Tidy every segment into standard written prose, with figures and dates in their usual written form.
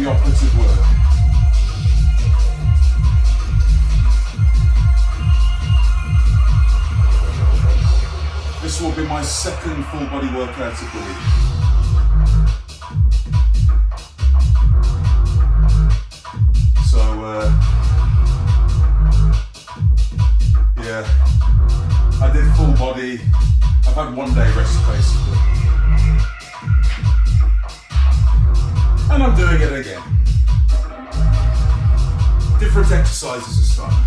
the operative word. This will be my second full body workout of the week. So, yeah, I did full body. I've had 1 day rest basically. And I'm doing it again. Different exercises this time.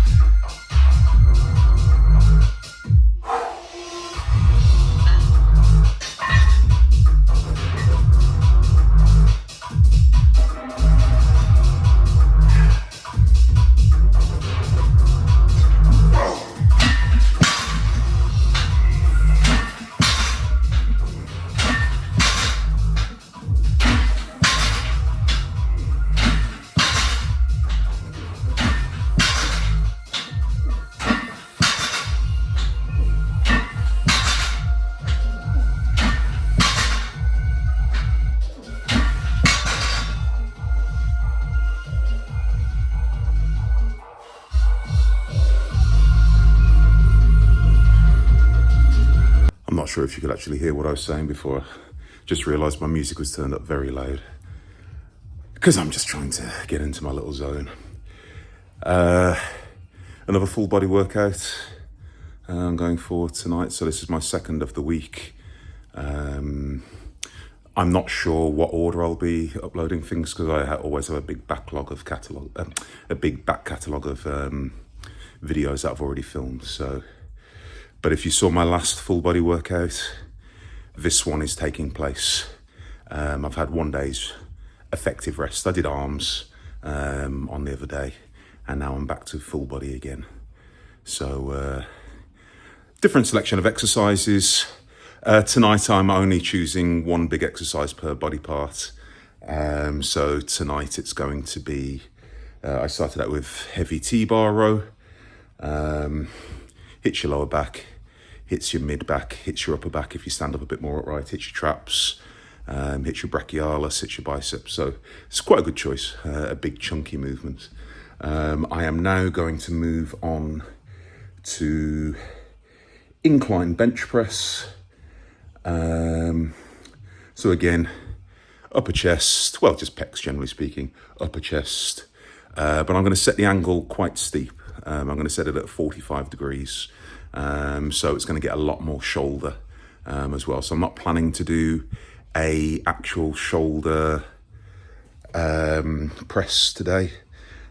I'm not sure if you could actually hear what I was saying before. Just realised my music was turned up very loud because I'm just trying to get into my little zone. Another full body workout I'm going for tonight. So this is my second of the week. I'm not sure what order I'll be uploading things because I always have a big backlog of a big back catalogue of videos that I've already filmed. So. But if you saw my last full body workout, this one is taking place. I've had 1 day's effective rest. I did arms on the other day, and now I'm back to full body again. So different selection of exercises. Tonight I'm only choosing one big exercise per body part. So tonight it's going to be, I started out with heavy T-bar row. Hits your lower back, hits your mid back, hits your upper back if you stand up a bit more upright, hits your traps, hits your brachialis, hits your biceps. So it's quite a good choice, a big chunky movement. I am now going to move on to incline bench press. So again, upper chest, well, just pecs generally speaking, upper chest. But I'm going to set the angle quite steep. I'm going to set it at 45 degrees. So it's going to get a lot more shoulder as well. So I'm not planning to do a actual shoulder press today.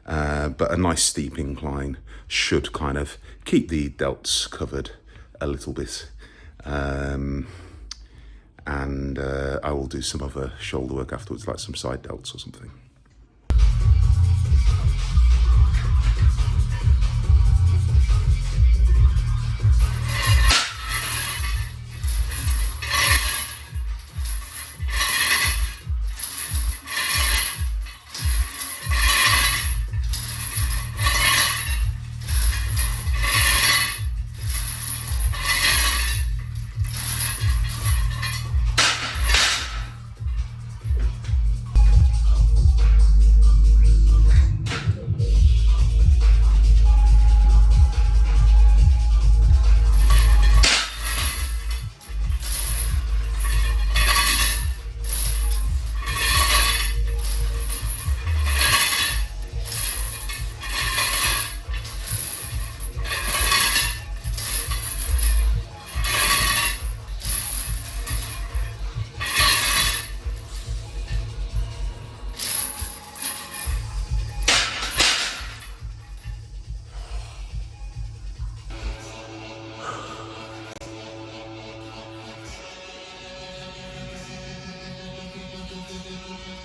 But a nice steep incline should kind of keep the delts covered a little bit. And I will do some other shoulder work afterwards, like some side delts or something.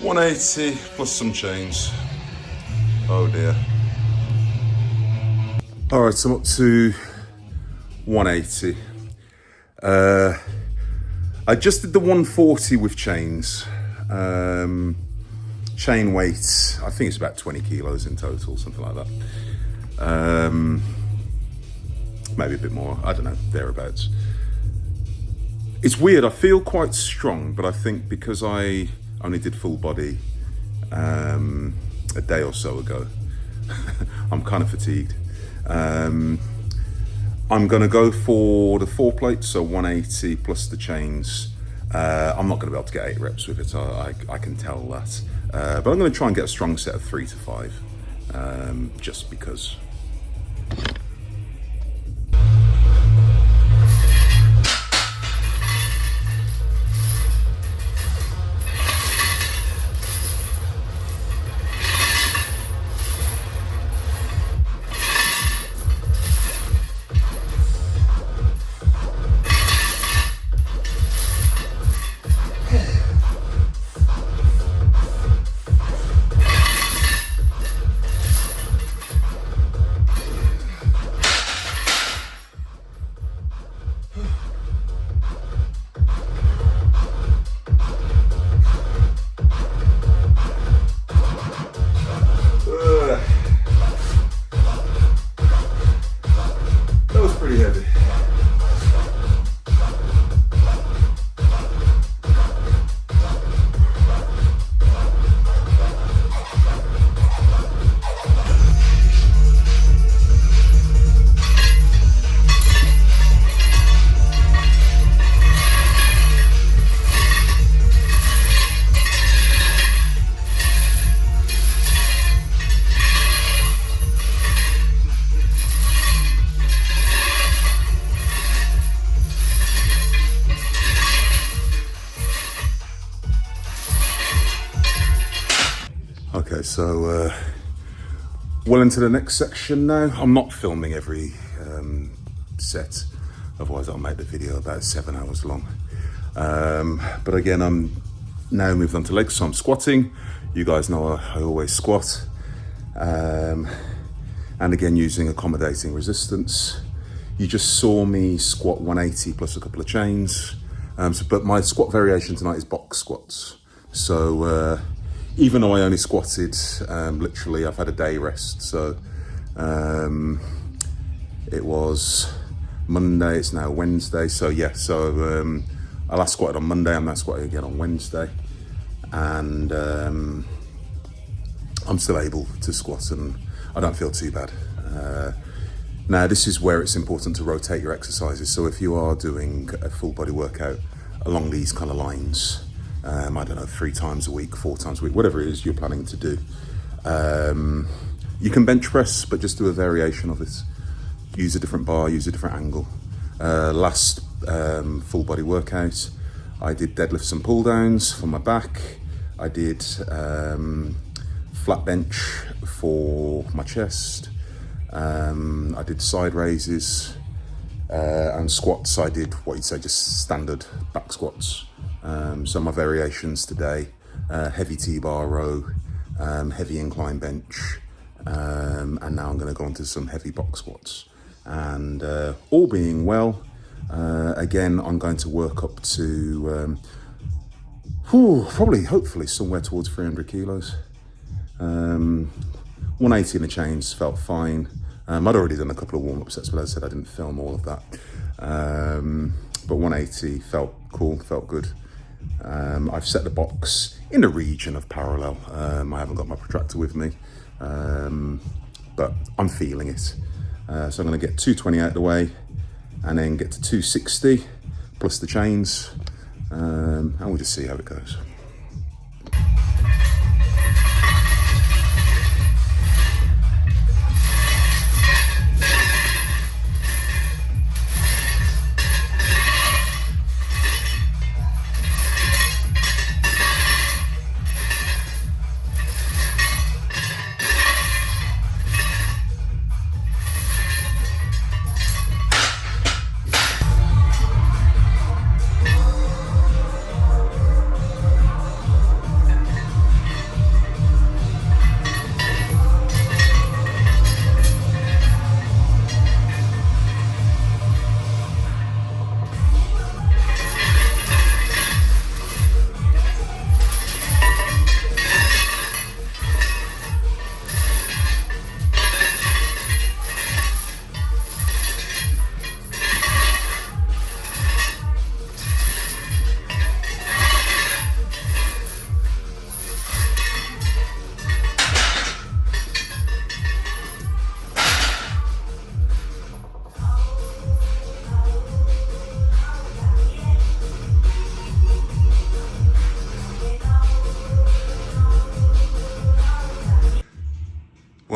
$180 plus some chains. Oh dear. All right, so I'm up to 180. I just did the 140 with chains. Chain weight, I think it's about 20 kilos in total, something like that. Maybe a bit more, I don't know, thereabouts. It's weird, I feel quite strong, but I think because I only did full body, a day or so ago. I'm kind of fatigued. I'm gonna go for the 4 plates, so 180 plus the chains. I'm not gonna be able to get 8 reps with it, I can tell that. But I'm gonna try and get a strong set of 3 to 5, just because. Pretty heavy. Okay, so well into the next section now. I'm not filming every set, otherwise I'll make the video about 7 hours long. But again, I'm now moved on to legs, so I'm squatting. You guys know I always squat. And again, using accommodating resistance. You just saw me squat 180 plus a couple of chains. But my squat variation tonight is box squats. So even though I only squatted, literally I've had a day rest. So it was Monday, it's now Wednesday. So yeah, so I last squatted on Monday, I'm now squatting again on Wednesday. And I'm still able to squat and I don't feel too bad. Now this is where it's important to rotate your exercises. So if you are doing a full body workout along these kind of lines, I don't know, 3 times a week, 4 times a week, whatever it is you're planning to do. You can bench press, but just do a variation of it. Use a different bar, use a different angle. Last full body workout, I did deadlifts and pull downs for my back. I did flat bench for my chest. I did side raises and squats. I did what you'd say, just standard back squats. So my variations today, heavy T-bar row, heavy incline bench, and now I'm going to go on to some heavy box squats. And all being well, again, I'm going to work up to probably, hopefully, somewhere towards 300 kilos. 180 in the chains felt fine. I'd already done a couple of warm-up sets, but as I said, I didn't film all of that. But 180 felt cool, felt good. I've set the box in the region of parallel. I haven't got my protractor with me, but I'm feeling it. So I'm going to get 220 out the way and then get to 260 plus the chains, and we'll just see how it goes.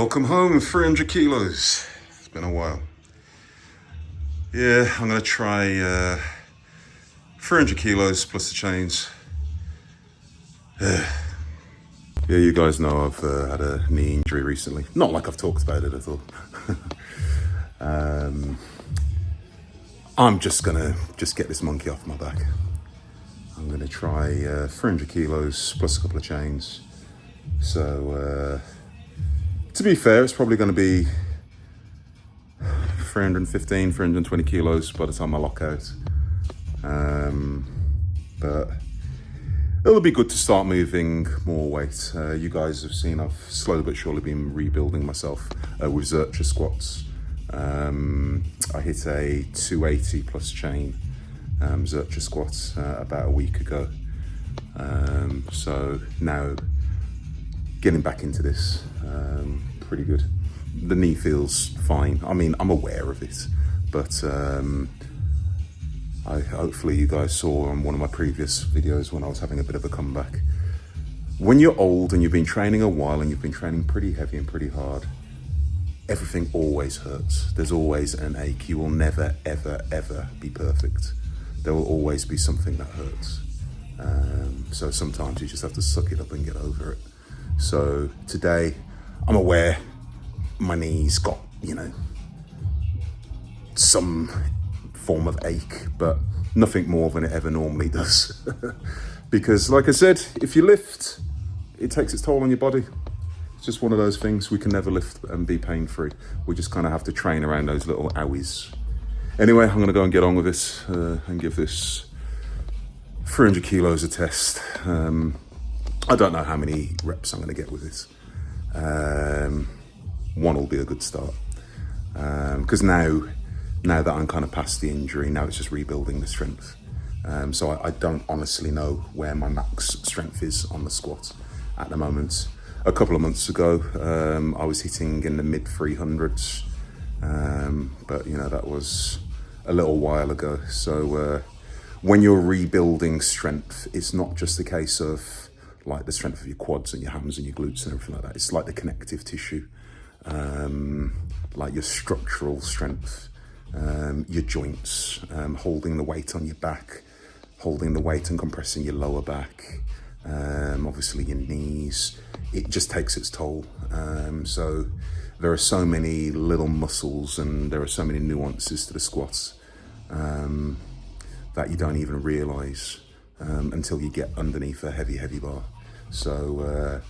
Welcome home, 300 kilos. It's been a while. Yeah, I'm gonna try 300 kilos plus the chains. Yeah, you guys know I've had a knee injury recently. Not like I've talked about it at all. I'm just gonna get this monkey off my back. I'm gonna try 300 kilos plus a couple of chains. So, to be fair, it's probably gonna be 315, 320 kilos by the time I lock out. But it'll be good to start moving more weight. You guys have seen I've slowly but surely been rebuilding myself with Zercher squats. I hit a 280 plus chain Zercher squats about a week ago. So now getting back into this, pretty good. The knee feels fine. I mean, I'm aware of it, but hopefully you guys saw on one of my previous videos when I was having a bit of a comeback. When you're old and you've been training a while and you've been training pretty heavy and pretty hard, everything always hurts. There's always an ache. You will never, ever, ever be perfect. There will always be something that hurts. So sometimes you just have to suck it up and get over it. So today, I'm aware my knee's got, some form of ache, but nothing more than it ever normally does. Because like I said, if you lift, it takes its toll on your body. It's just one of those things. We can never lift and be pain-free. We just kind of have to train around those little owies. Anyway, I'm gonna go and get on with this and give this 300 kilos a test. I don't know how many reps I'm gonna get with this. One will be a good start. Because now that I'm kind of past the injury, now it's just rebuilding the strength. So I don't honestly know where my max strength is on the squat at the moment. A couple of months ago, I was hitting in the mid 300s, but that was a little while ago. So when you're rebuilding strength, it's not just a case of like the strength of your quads and your hams and your glutes and everything like that. It's like the connective tissue, like your structural strength, your joints, holding the weight on your back, holding the weight and compressing your lower back, obviously your knees. It just takes its toll. So there are so many little muscles and there are so many nuances to the squats that you don't even realize until you get underneath a heavy bar. So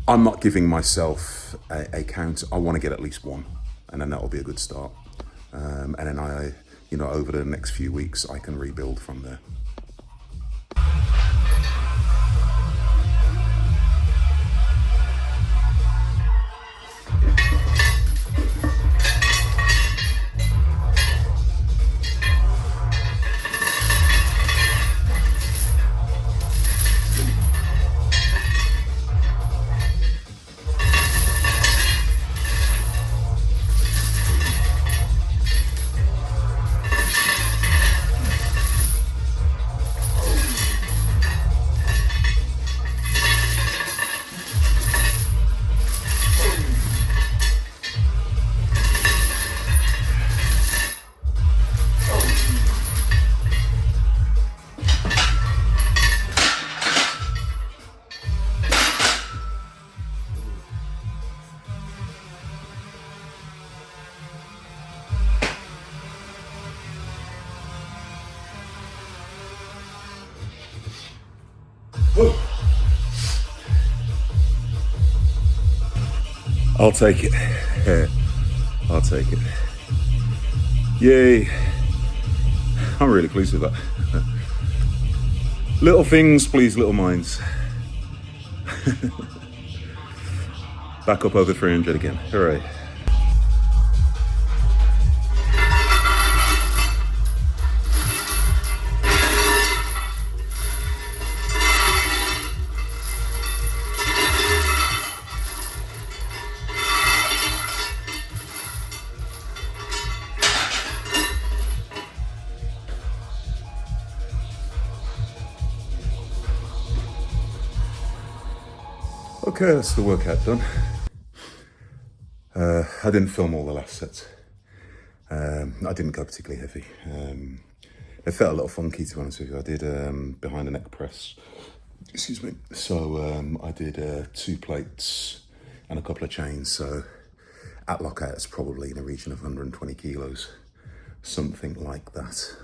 I'm not giving myself a count. I want to get at least one, and then that'll be a good start. And then over the next few weeks, I can rebuild from there. I'll take it. I'll take it. Yay. I'm really pleased with that. Little things please little minds. Back up over 300 again. Hooray. Okay, that's the workout done. I didn't film all the last set. I didn't go particularly heavy. It felt a little funky, to be honest with you. I did behind the neck press. Excuse me. So I did 2 plates and a couple of chains. So at lockout, it's probably in the region of 120 kilos, something like that.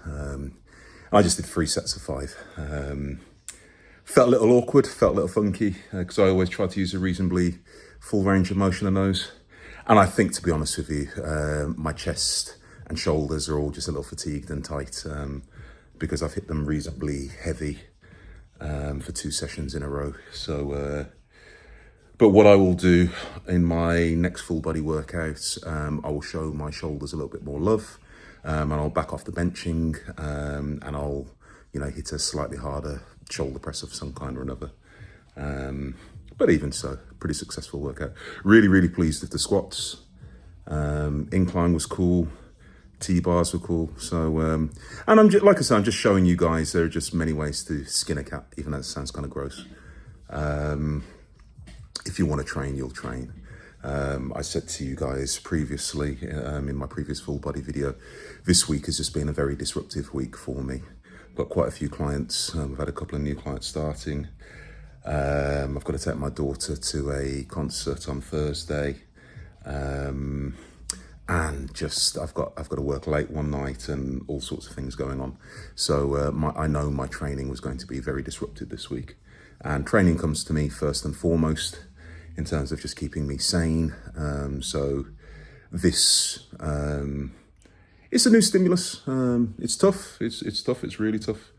I just did 3 sets of 5. Felt a little awkward, felt a little funky, because I always try to use a reasonably full range of motion on those. And I think, to be honest with you, my chest and shoulders are all just a little fatigued and tight, because I've hit them reasonably heavy for 2 sessions in a row. So, but what I will do in my next full body workout, I will show my shoulders a little bit more love, and I'll back off the benching, and I'll, hit a slightly harder shoulder press of some kind or another. But even so, pretty successful workout. Really, really pleased with the squats. Incline was cool. T-bars were cool. So, and I'm just, like I said, I'm just showing you guys there are just many ways to skin a cat, even though it sounds kind of gross. If you want to train, you'll train. I said to you guys previously, in my previous full body video, this week has just been a very disruptive week for me. Got quite a few clients. We've had a couple of new clients starting. I've got to take my daughter to a concert on Thursday. And just, I've got to work late one night and all sorts of things going on. So I know my training was going to be very disrupted this week. And training comes to me first and foremost in terms of just keeping me sane. So this, it's a new stimulus. It's tough. It's tough. It's really tough.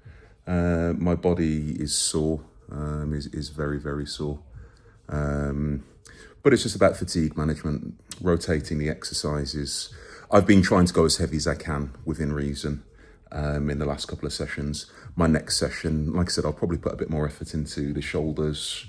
My body is sore. Is very, very sore. But it's just about fatigue management, rotating the exercises. I've been trying to go as heavy as I can within reason in the last couple of sessions. My next session, like I said, I'll probably put a bit more effort into the shoulders,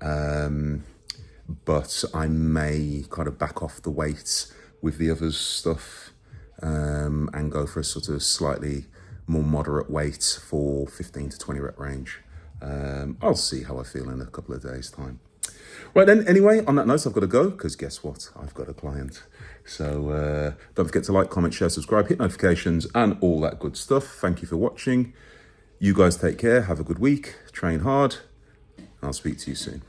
but I may kind of back off the weights with the other stuff and go for a sort of slightly more moderate weight for 15 to 20 rep range. I'll see how I feel in a couple of days' time. Right then, anyway, on that note, I've got to go, because guess what? I've got a client. So don't forget to like, comment, share, subscribe, hit notifications, and all that good stuff. Thank you for watching. You guys take care. Have a good week. Train hard. And I'll speak to you soon.